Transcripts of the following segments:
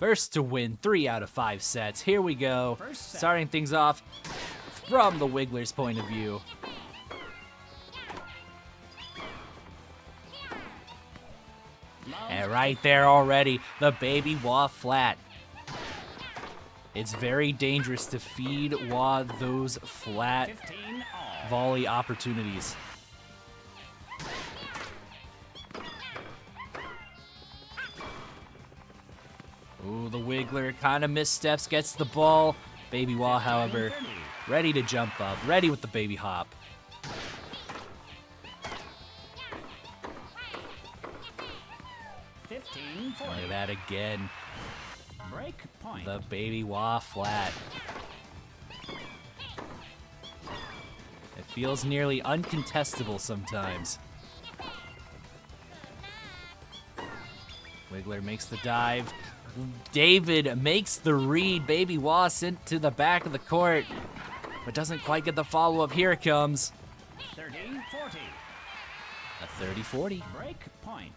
First to win 3 out of 5 sets. Here we go. Starting things off from the Wiggler's point of view. And right there already, the baby Wah flat. It's very dangerous to feed Wah those flat volley opportunities. Ooh, the Wiggler kind of missteps, gets the ball. Baby Wah, however, ready to jump up, ready with the baby hop. Look at that again. Break point. The baby Wah flat. It feels nearly uncontestable sometimes. Wiggler makes the dive. David makes the read. Baby Wah sent to the back of the court, but doesn't quite get the follow-up. Here it comes. 30-40. A 30-40. Break point.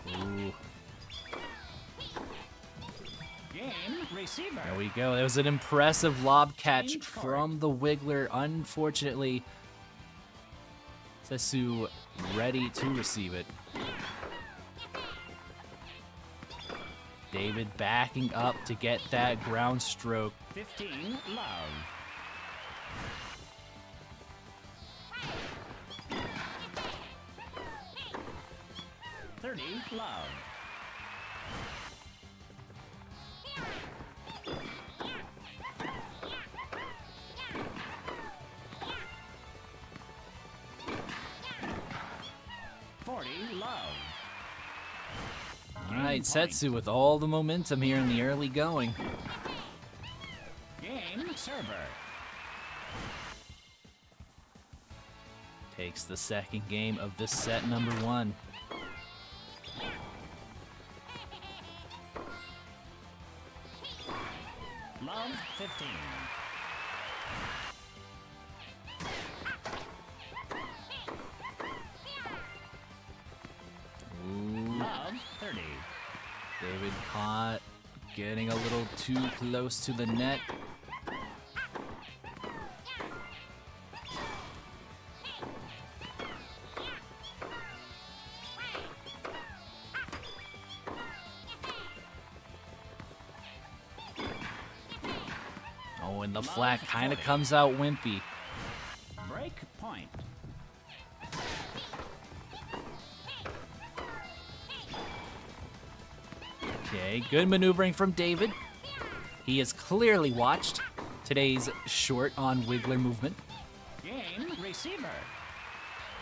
Ooh. Game receiver. There we go. There was an impressive lob catch from the Wiggler. Unfortunately, Setsu ready to receive it. David backing up to get that ground stroke. 15 love. Love. All right, Setsu with all the momentum here in the early going. Game server. Takes the second game of this set number 1. Love 15. Ooh. Love 30. David caught, getting a little too close to the net. Oh, and the flat kind of comes out wimpy. Break point. Okay, good maneuvering from David. He has clearly watched today's short on Wiggler movement. Game receiver.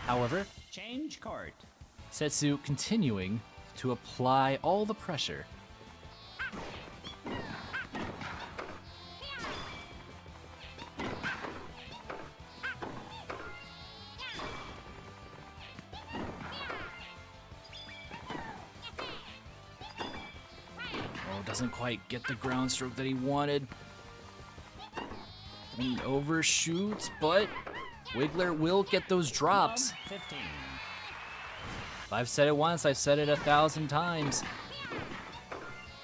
However, Change court. Setsu continuing to apply all the pressure. Doesn't quite get the ground stroke that he wanted. He overshoots, but Wiggler will get those drops. 15. If I've said it once, I've said it 1,000 times.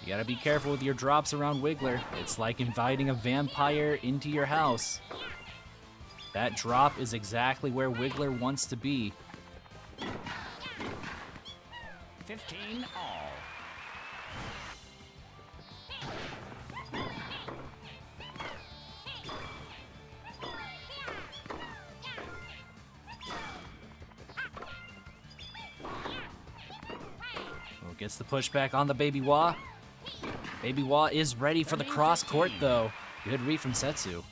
You gotta be careful with your drops around Wiggler. It's like inviting a vampire into your house. That drop is exactly where Wiggler wants to be. 15 all. Gets the pushback on the Baby Wah. Baby Wah is ready for the cross court, though. Good read from Setsu.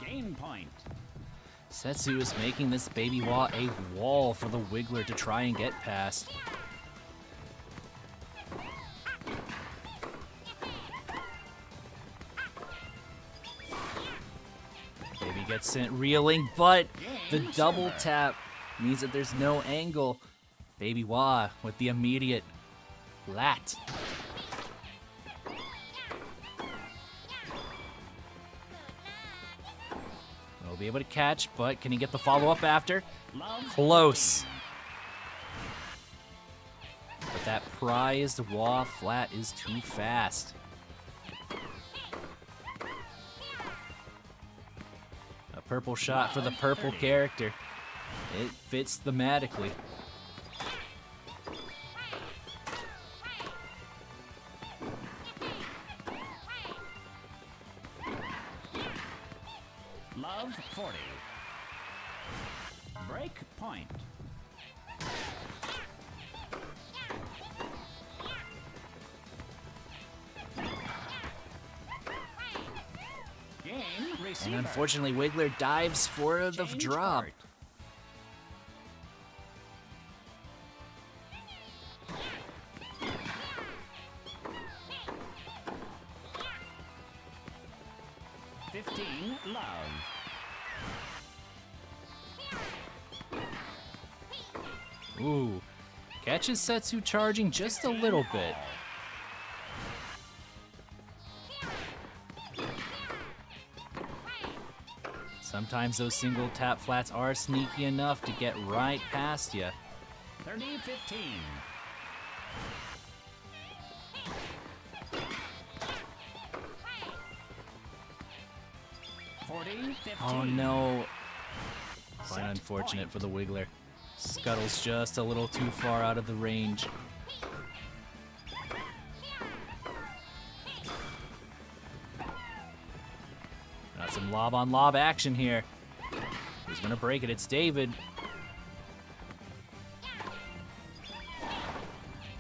Game point. Setsu is making this Baby Wah a wall for the Wiggler to try and get past. Baby gets sent reeling, but the double tap means that there's no angle. Baby Wa with the immediate lat. He'll be able to catch, but can he get the follow-up after? Love Close. 15. But that prized Wa flat is too fast. A purple shot for the purple character. It fits thematically. Love 40. Break point. Game receiver. And unfortunately, Wiggler dives for the Change drop. court. Love. Ooh, catches Setsu charging just a little bit. Sometimes those single tap flats are sneaky enough to get right past you. 30-15. Oh no. Quite Set unfortunate point. for the Wiggler. Scuttles just a little too far out of the range. Got some lob on lob action here. Who's gonna break it? It's David.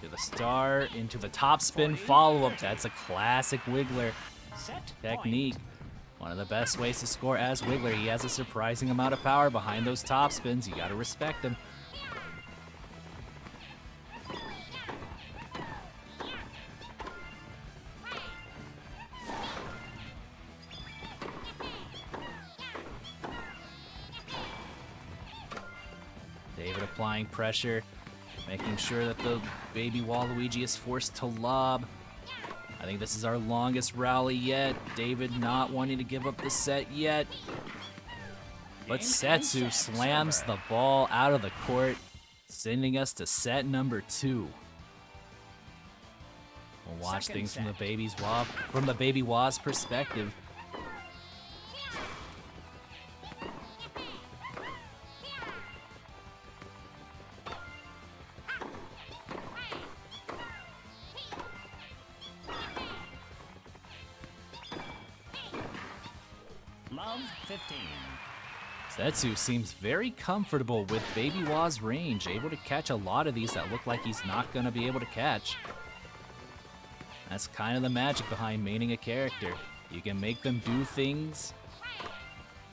To the star, into the topspin follow-up. That's a classic Wiggler Set technique. One of the best ways to score as Wiggler. He has a surprising amount of power behind those top spins. You gotta respect him. David applying pressure, making sure that the baby Waluigi is forced to lob. I think this is our longest rally yet. David not wanting to give up the set yet. But Game Setsu and set. slams Server. the ball out of the court, sending us to set number 2. We'll watch Second things from the set. baby Wa's perspective. Love 15. Setsu seems very comfortable with Baby Wa's range, able to catch a lot of these that look like he's not going to be able to catch. That's kind of the magic behind maining a character. You can make them do things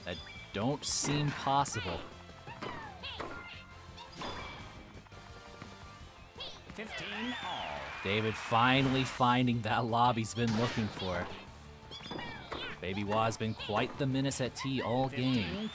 that don't seem possible. 15 all. David finally finding that lob he's been looking for. Baby Wa's been quite the menace at T all game.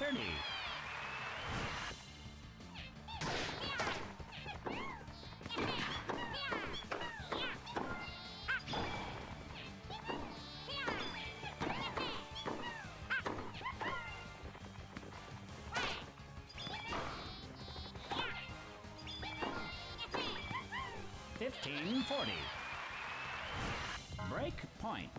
15-30. Break point.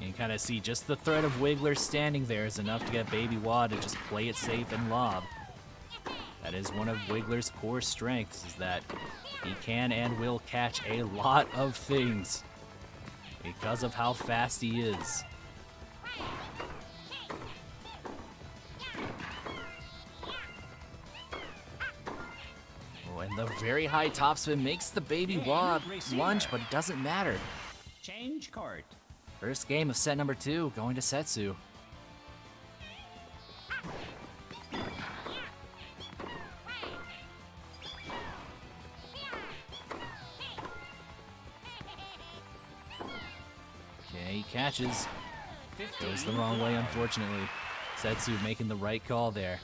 You can kind of see just the threat of Wiggler standing there is enough to get Baby Wa to just play it safe and lob. That is one of Wiggler's core strengths, is that he can and will catch a lot of things because of how fast he is. Oh, and the very high topspin makes the Baby Wa lunge, but it doesn't matter. Change court. First game of set number 2 going to Setsu. Okay, he catches. 15 Goes the wrong way, love. unfortunately. Setsu making the right call there.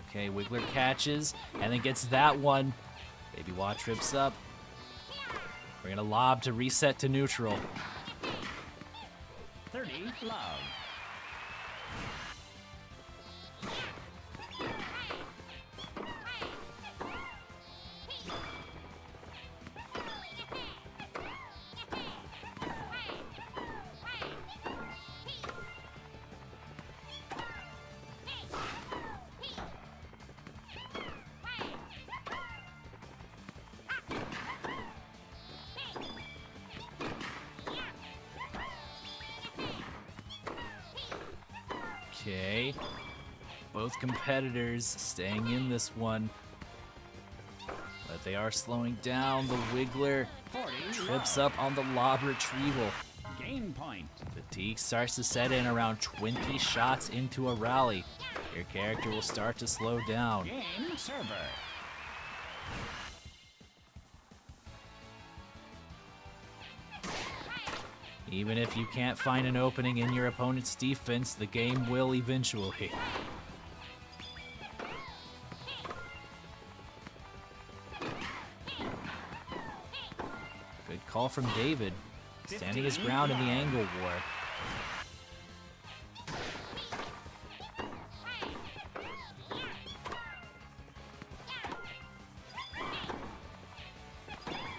Okay, Wiggler catches and then gets that one. Baby Wa trips up. We're gonna lob to reset to neutral. 30 love. Okay. Both competitors staying in this one. But they are slowing down. The Wiggler 40 trips love. up on the lob retrieval. Game point. Fatigue starts to set in around 20 shots into a rally. Your character will start to slow down. Game server. Even if you can't find an opening in your opponent's defense, the game will eventually. Good call from David, standing his ground in the angle war.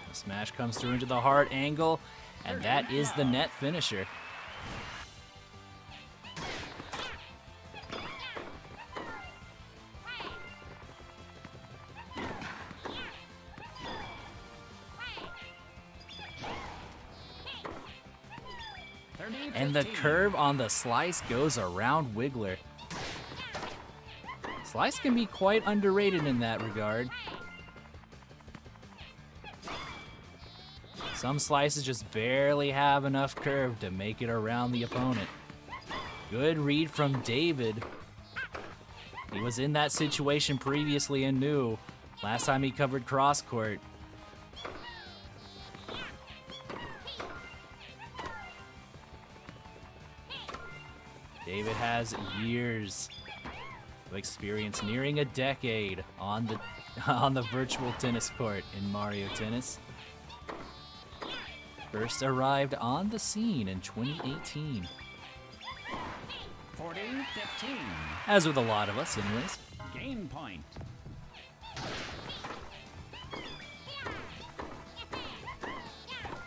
The smash comes through into the hard angle, and that is the net finisher. And the curve on the slice goes around Wiggler. Slice can be quite underrated in that regard. Some slices just barely have enough curve to make it around the opponent. Good read from David. He was in that situation previously and knew. Last time he covered cross court. David has years of experience, nearing a decade on the virtual tennis court in Mario Tennis. First arrived on the scene in 2018. 40-15. As with a lot of us, anyways. Game point.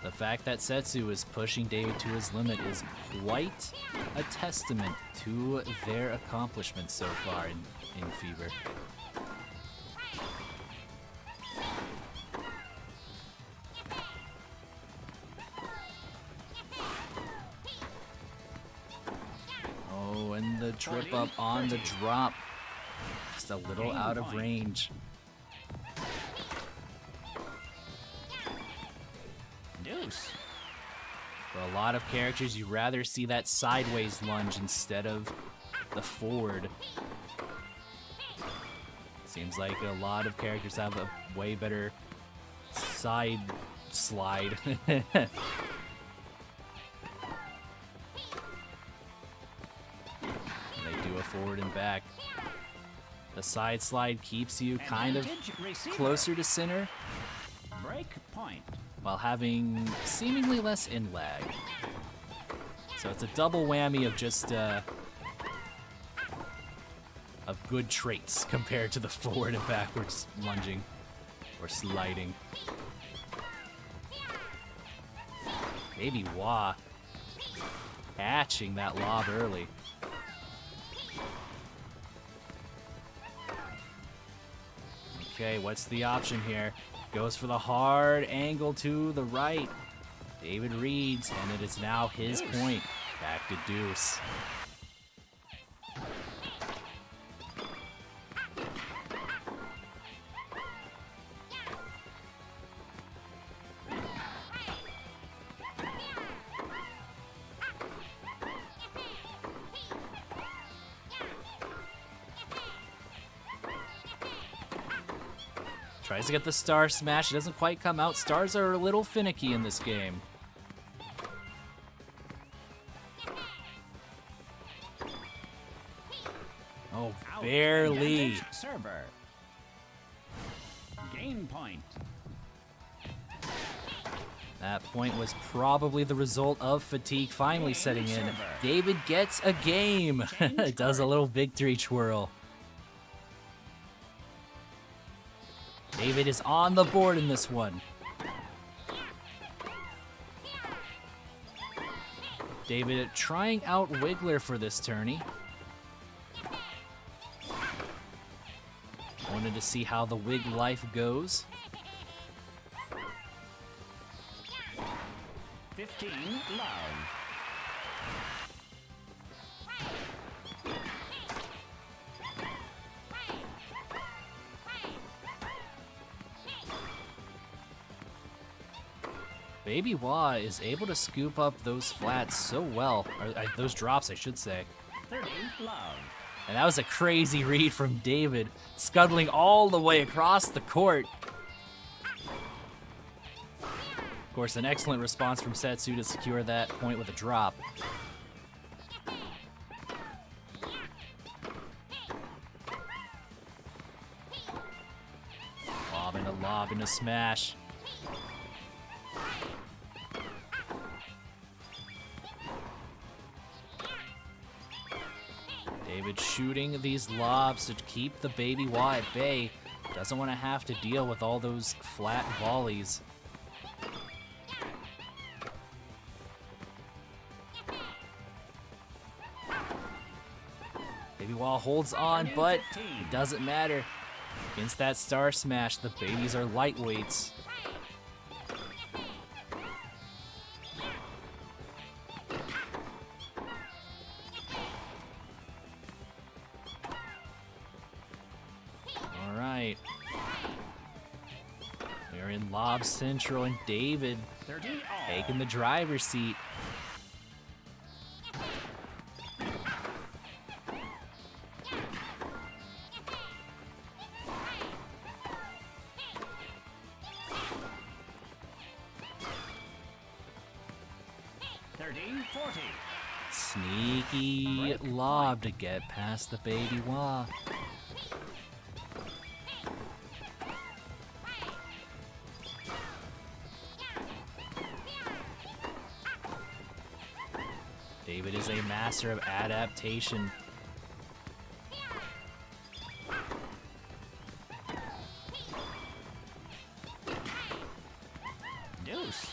The fact that Setsu is pushing David to his limit is quite a testament to their accomplishments so far in Fever. Oh, and the trip up on the drop. Just a little Game out of point. range. Deuce. For a lot of characters, you'd rather see that sideways lunge instead of the forward. Seems like a lot of characters have a way better side slide. They do a forward and back. The side slide keeps you kind of Advantage receiver. closer to center Break point. while having seemingly less in lag. So it's a double whammy of just of good traits compared to the forward and backwards lunging or sliding. Baby Wa catching that lob early. Okay, what's the option here? Goes for the hard angle to the right. David reads, and it is now his point. Back to deuce. Tries to get the star smash. It doesn't quite come out. Stars are a little finicky in this game. Oh, barely. Advantage server. Game point. That point was probably the result of fatigue finally setting in. David gets a game. Does a little victory twirl. David is on the board in this one. David trying out Wiggler for this tourney. Wanted to see how the Wig life goes. 15 love. Baby Wah is able to scoop up those flats so well, or those drops I should say. 30 love. And that was a crazy read from David, scuttling all the way across the court. Of course, an excellent response from Setsu to secure that point with a drop. Lob and a smash. David shooting these lobs to keep the Baby Wah at bay. Doesn't want to have to deal with all those flat volleys. Baby Wah holds on, but it doesn't matter. Against that star smash, the babies are lightweights. All right. We're in Lob Central, and David taking the driver's seat. Sneaky lob to get past the Baby Wah. David is a master of adaptation. Deuce.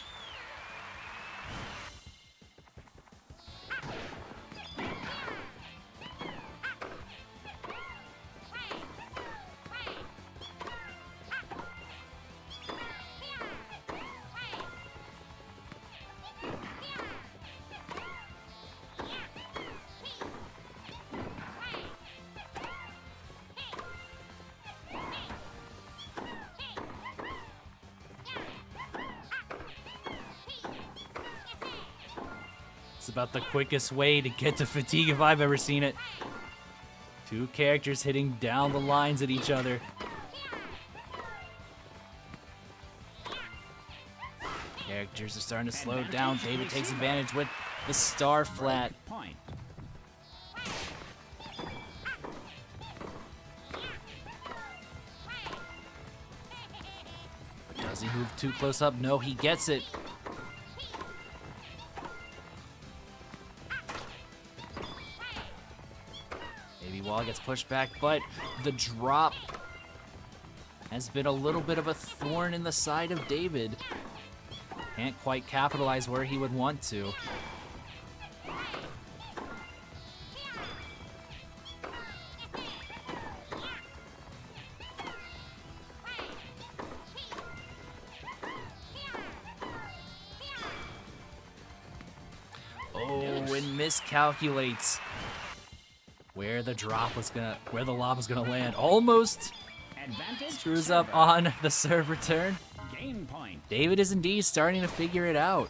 It's about the quickest way to get to fatigue if I've ever seen it. Two characters hitting down the lines at each other. Characters are starting to slow down. David takes advantage with the star flat. Point. Does he move too close up? No, he gets it. Wah gets pushed back, but the drop has been a little bit of a thorn in the side of David. Can't quite capitalize where he would want to. Oh, and miscalculates where the lob was gonna land. Almost screws up on the serve return. Game point. David is indeed starting to figure it out.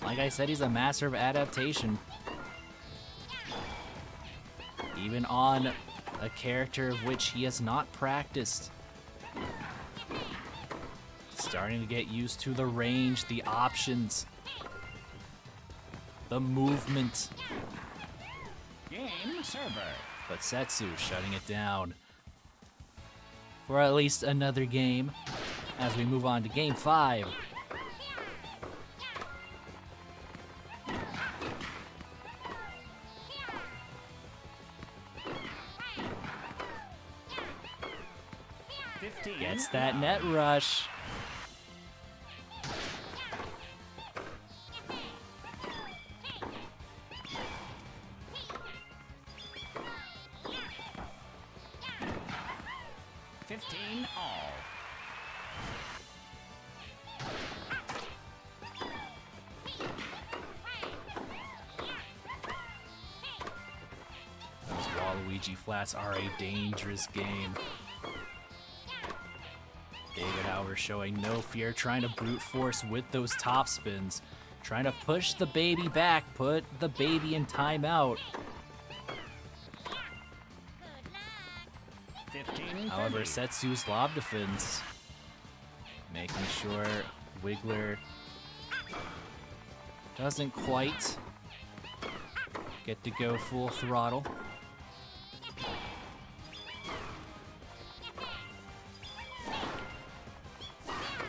Like I said, he's a master of adaptation. Even on a character of which he has not practiced. Starting to get used to the range, the options, the movement. Game server. But Setsu shutting it down for at least another game as we move on to game 5. Gets that net rush. All. Those Waluigi flats are a dangerous game. David, however, showing no fear, trying to brute force with those top spins, trying to push the baby back, put the baby in timeout. 15, However, Setsu's lob defense, making sure Wiggler doesn't quite get to go full throttle.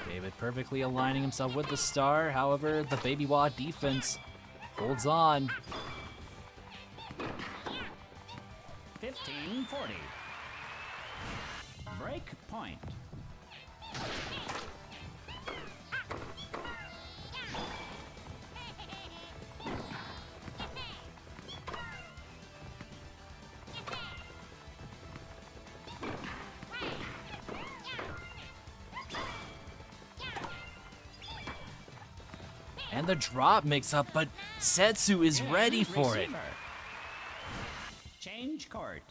David perfectly aligning himself with the star. However, the Baby Wa defense holds on. 15-40. Break point. And the drop mix up, but Setsu is ready for it. Change court.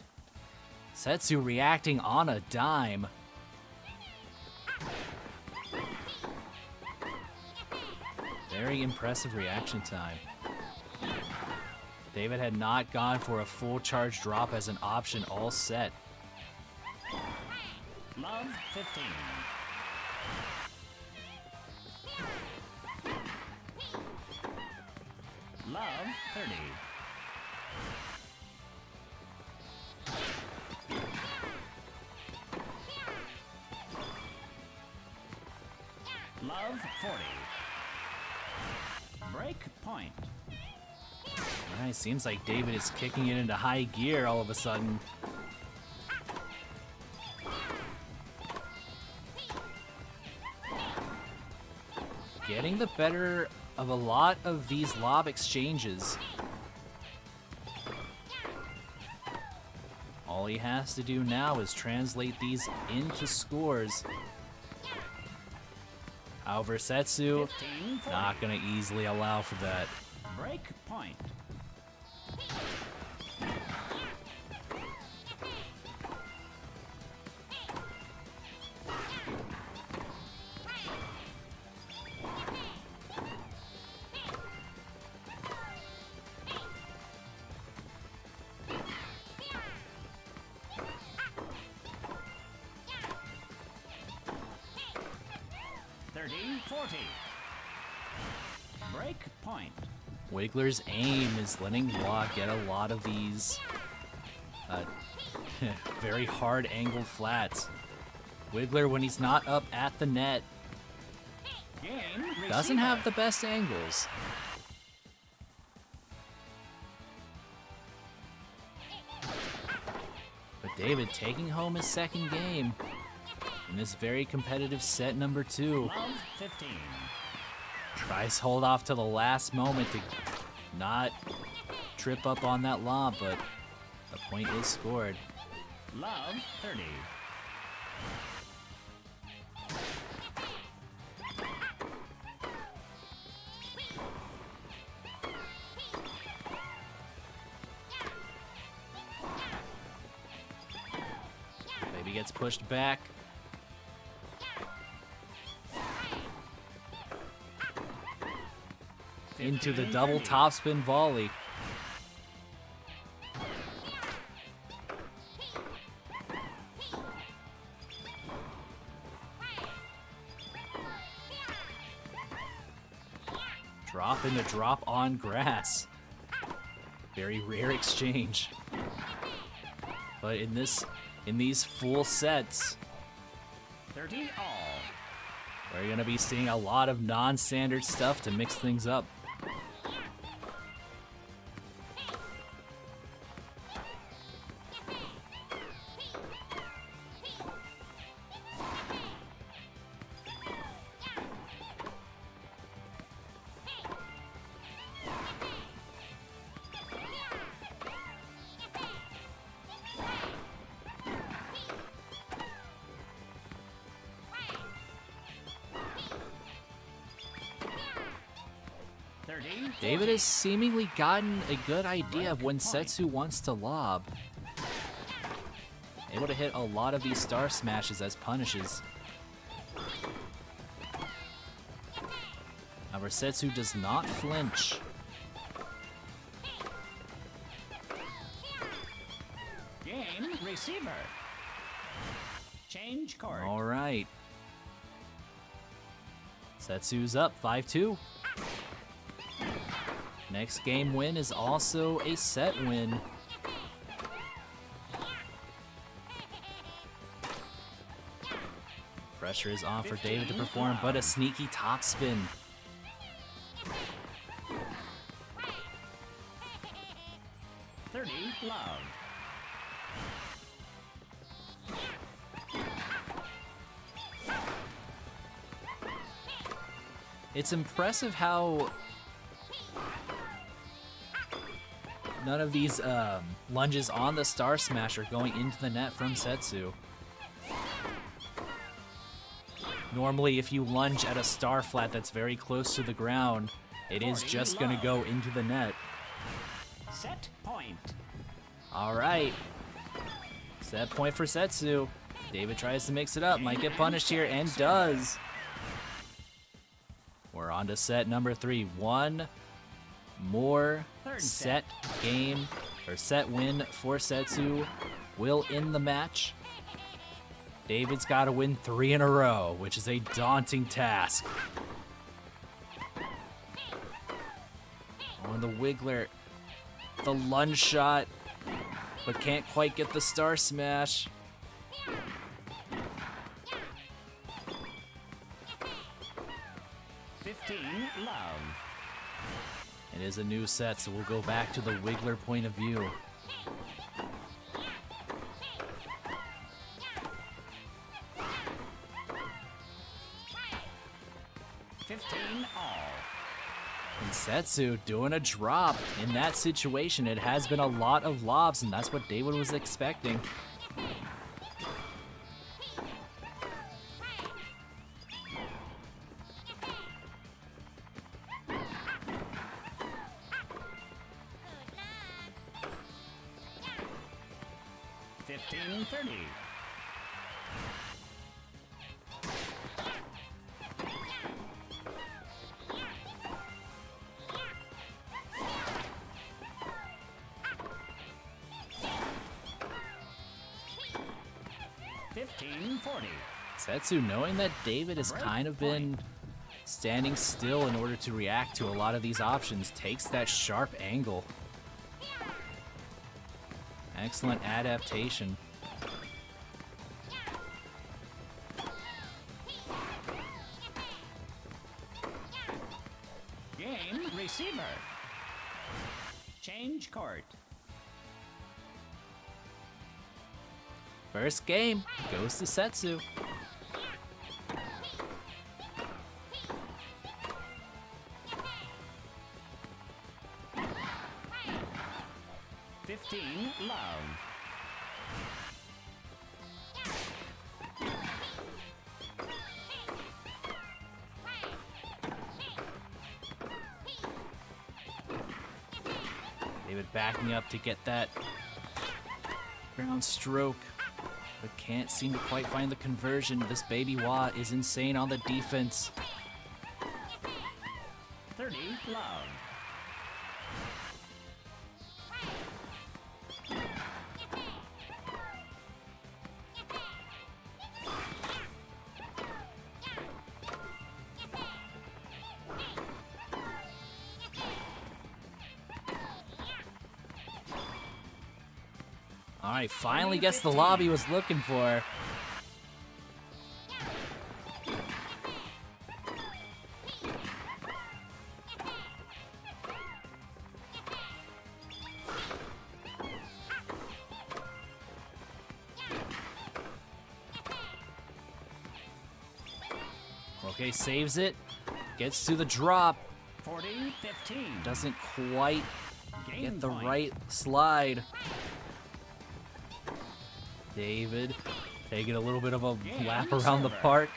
Setsu reacting on a dime. Very impressive reaction time. David had not gone for a full charge drop as an option all set. Love 15. Love 30. Love 40. Break point. Alright, seems like David is kicking it into high gear all of a sudden. Getting the better of a lot of these lob exchanges. All he has to do now is translate these into scores. However, Setsu 15-40. not going to easily allow for that. Break point. Break point. Wiggler's aim is letting Wa get a lot of these very hard angled flats. Wiggler, when he's not up at the net, Game doesn't have receiver. the best angles. But David taking home his second game in this very competitive set number 2. Love 15. Tries to hold off to the last moment to not trip up on that lob, but the point is scored. Love 30. Maybe gets pushed back. Into the double topspin volley. drop into drop on grass. Very rare exchange. But in these full sets, 30 all. we're gonna be seeing a lot of non-standard stuff to mix things up. David has seemingly gotten a good idea of when Setsu wants to lob. Able to hit a lot of these star smashes as punishes. However, Setsu does not flinch. Game receiver. Change court. All right. Setsu's up 5-2. Next game win is also a set win. Pressure is on for David to perform, but a sneaky topspin. Love. It's impressive how none of these lunges on the Star Smash are going into the net from Setsu. Normally, if you lunge at a star flat that's very close to the ground, it is just going to go into the net. Set point. All right. Set point for Setsu. David tries to mix it up, might get punished here, and does. We're on to set number 3. One more set game, or set win for Setsu will end the match. David's got to win 3 in a row, which is a daunting task. On the Wiggler, the lunge shot, but can't quite get the Star Smash. Love. It is a new set, so we'll go back to the Wiggler point of view. And Setsu doing a drop. In that situation, it has been a lot of lobs, and that's what David was expecting. Setsu, knowing that David has kind of been standing still in order to react to a lot of these options, takes that sharp angle. Excellent adaptation. Game receiver. Change court. First game goes to Setsu. Love. David backing up to get that ground stroke, but can't seem to quite find the conversion. This baby Wa is insane on the defense. 30 love. All right, finally gets the lob he was looking for. Okay, saves it. Gets to the drop. 40-15. Doesn't quite Game get the point. right slide. David taking a little bit of a Game lap around the server. park.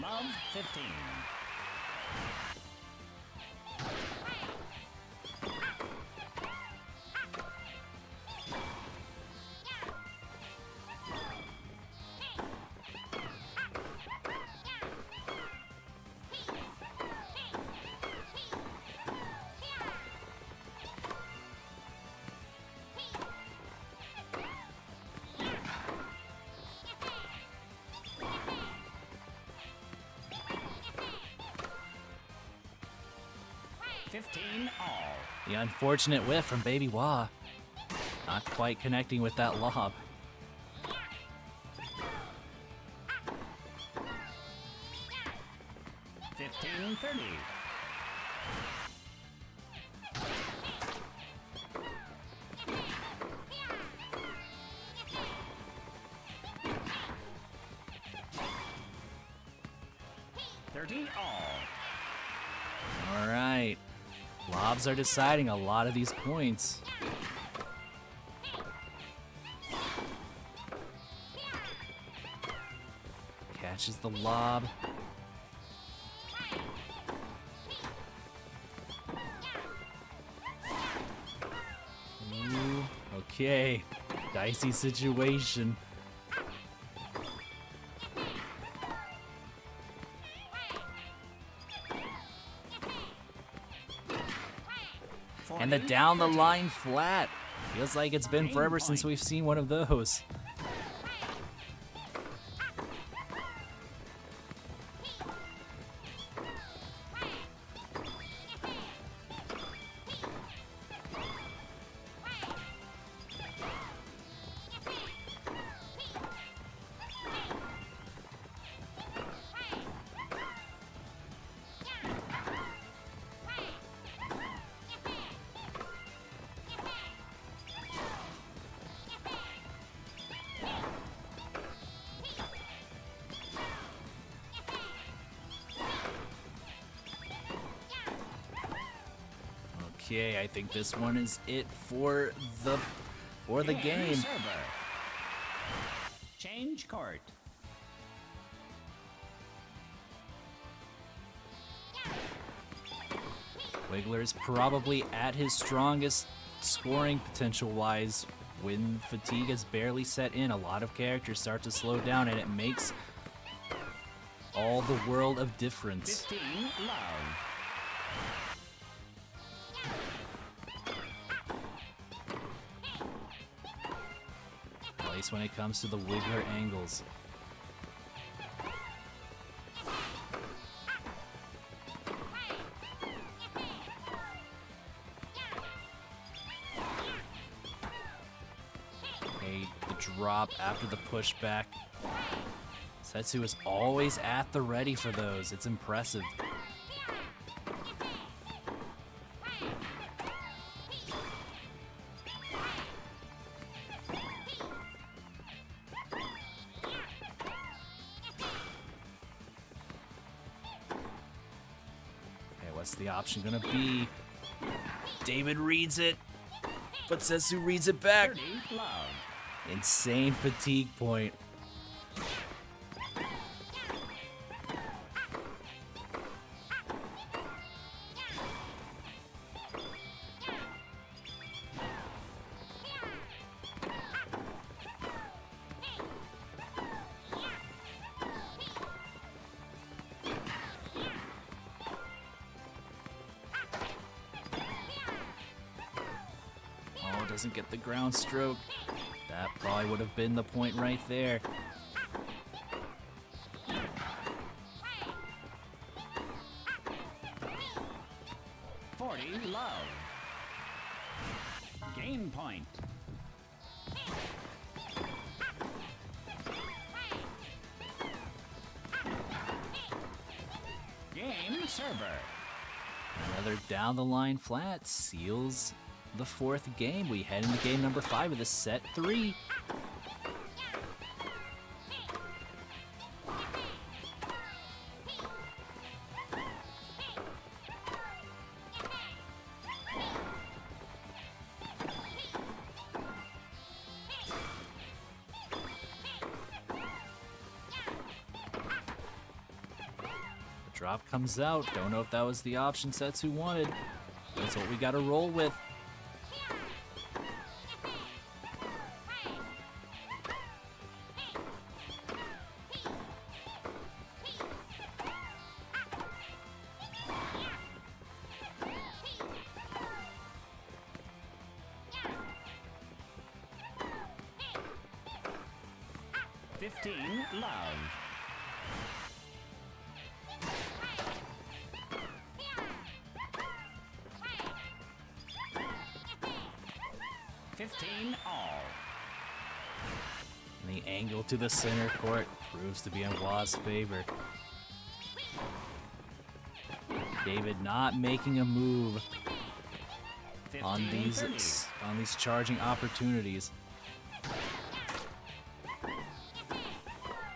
Love 15. All. The unfortunate whiff from Baby Wah. Not quite connecting with that lob. Fifteen 30. All right. Lobs are deciding a lot of these points. Catches the lob. Ooh, okay. Dicey situation. And the down the line flat. Feels like it's been forever since we've seen one of those. Okay, I think this one is it for the game. Server. Change court. Wiggler is probably at his strongest scoring potential-wise when fatigue has barely set in. A lot of characters start to slow down, and it makes all the world of difference. 15 love. At least when it comes to the Wiggler angles. Okay, the drop after the pushback. Setsu is always at the ready for those. It's impressive. What's the option gonna be? David reads it, but Setsu reads it back. 30 love. Insane fatigue point. Doesn't get the ground stroke. That probably would have been the point right there. Love. Game point. Game server. Another down the line flat seals the fourth game. We head into game number 5 of the set 3. Drop comes out. Don't know if that was the option Setsu wanted. That's what we gotta roll with. Love. 15 all. And the angle to the center court proves to be in Wa's favor. David not making a move on these charging opportunities.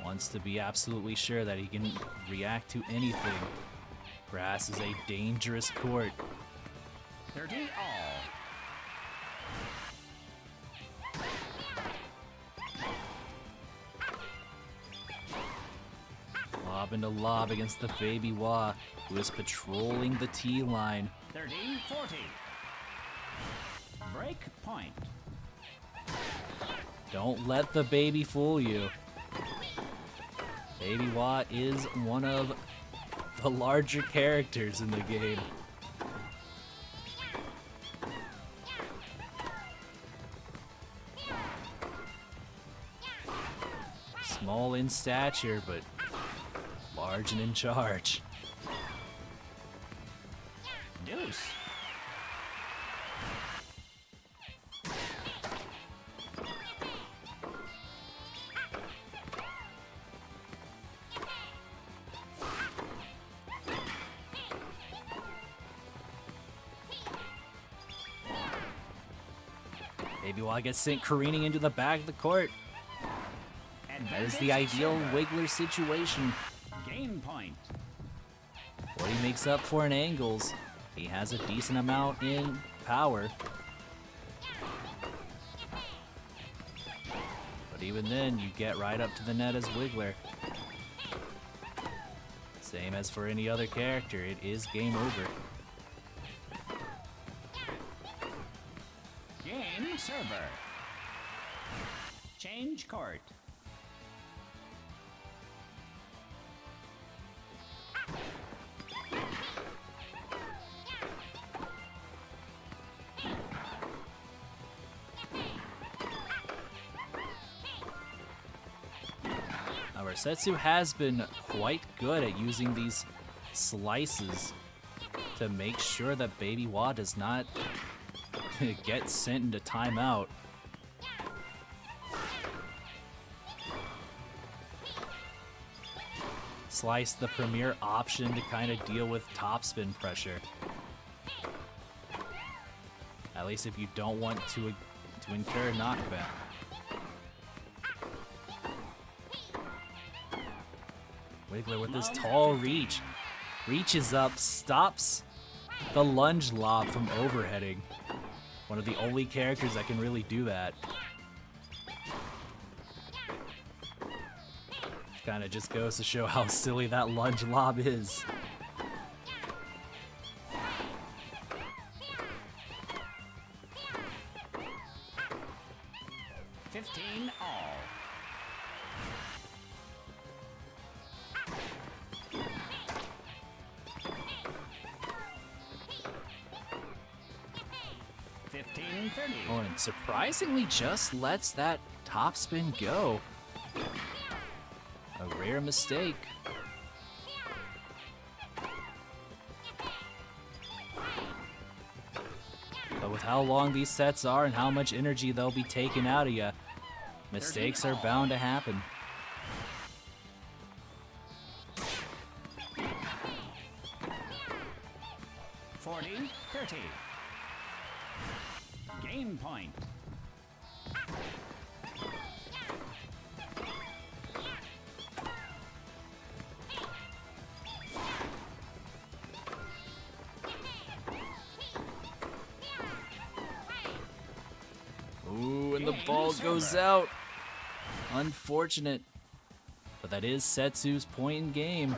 Wants to be absolutely sure that he can react to anything. Grass is a dangerous court. 30 all. Lob into lob against the baby Wa, who is patrolling the tee line. 30-40. Break point. Don't let the baby fool you. Baby Wa is one of the larger characters in the game. Small in stature, but large and in charge. Deuce. Baby Wa gets sent careening into the back of the court. That is the ideal Wiggler situation. Game point. What he makes up for in angles, he has a decent amount in power. But even then, you get right up to the net as Wiggler. Same as for any other character, it is game over. Game server. Change court. However, Setsu has been quite good at using these slices to make sure that Baby Wa does not get sent into timeout. Slice the premier option to kind of deal with topspin pressure. At least if you don't want to incur knockback. Wiggler with this tall reach. Reaches up, stops the lunge lob from overheading. One of the only characters that can really do that. Kind of just goes to show how silly that lunge lob is. All. Oh, and surprisingly just lets that topspin go? A rare mistake. But with how long these sets are and how much energy they'll be taking out of you, mistakes are bound to happen. Game point. Ooh, and the ball goes out. Unfortunate. But that is Setsu's point in game.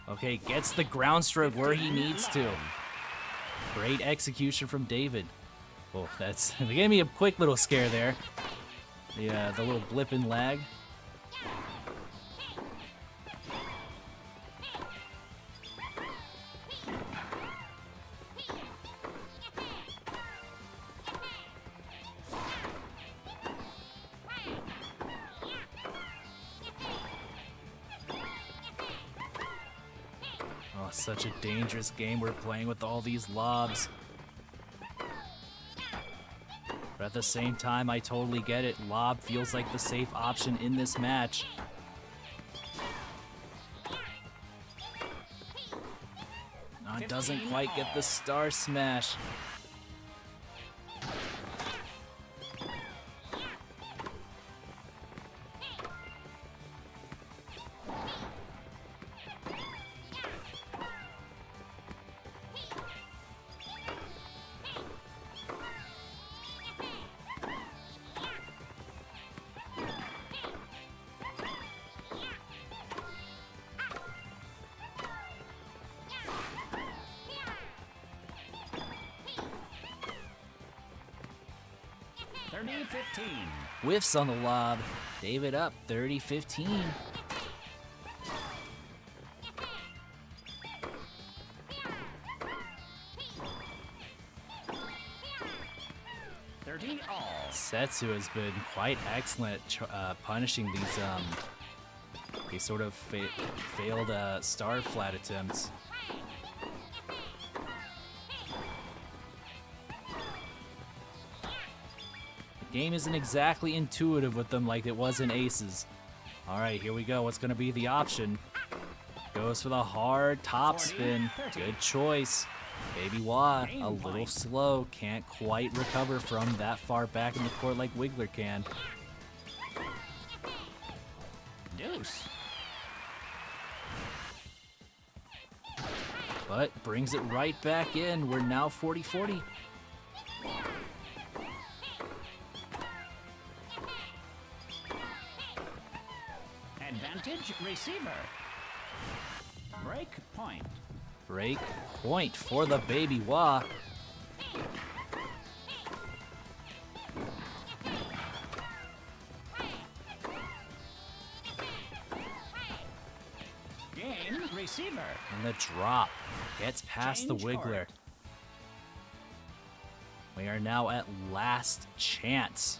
Okay, gets the ground stroke where he needs to. Great execution from David. Oh, they gave me a quick little scare there. The little blip and lag. Oh, such a dangerous game we're playing with all these lobs. But at the same time, I totally get it. Lob feels like the safe option in this match. No, it doesn't quite get the star smash. Whiffs on the lob. David up 30-15. Setsu has been quite excellent punishing these sort of failed star flat attempts. Game isn't exactly intuitive with them like it was in Aces. Alright, here we go. What's going to be the option? Goes for the hard top spin. Good choice. Baby Wah, a little slow. Can't quite recover from that far back in the court like Wiggler can. Deuce. But brings it right back in. We're now 40-40. Advantage receiver. Break point. Break point for the Baby Wah. Game receiver. And the drop gets past the Wiggler. Court. We are now at last chance.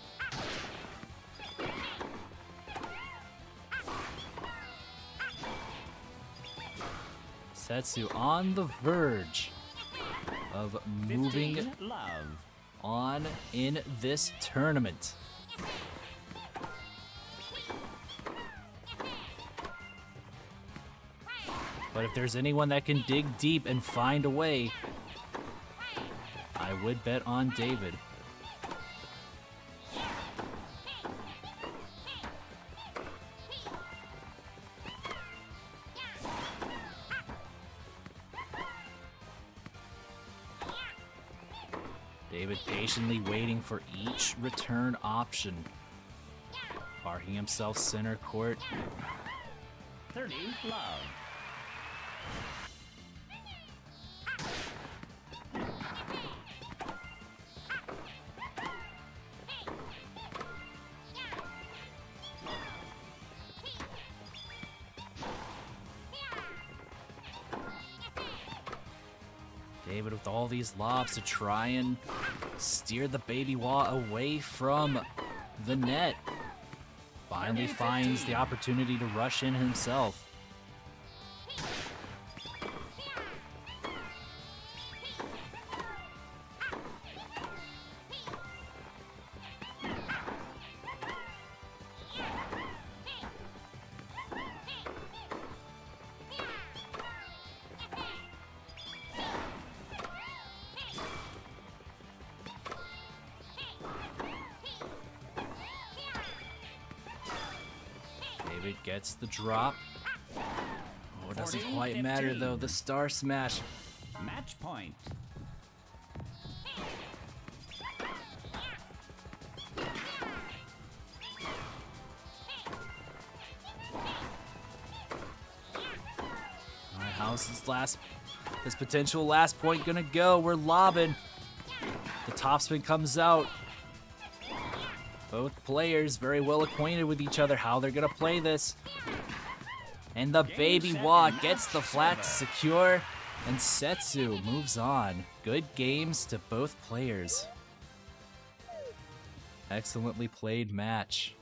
Setsu on the verge of moving on in this tournament. But if there's anyone that can dig deep and find a way, I would bet on David. David patiently waiting for each return option. Parking himself center court. 30 love. David with all these lobs to try and steer the baby Wa away from the net. Finally finds the opportunity to rush in himself. David gets the drop. Oh, it doesn't quite matter though. The star smash. Match point. Alright, how's this potential last point gonna go? We're lobbing. The topspin comes out. Both players very well acquainted with each other, how they're gonna play this. And the baby Wa gets the flat to secure, and Setsu moves on. Good games to both players. Excellently played match.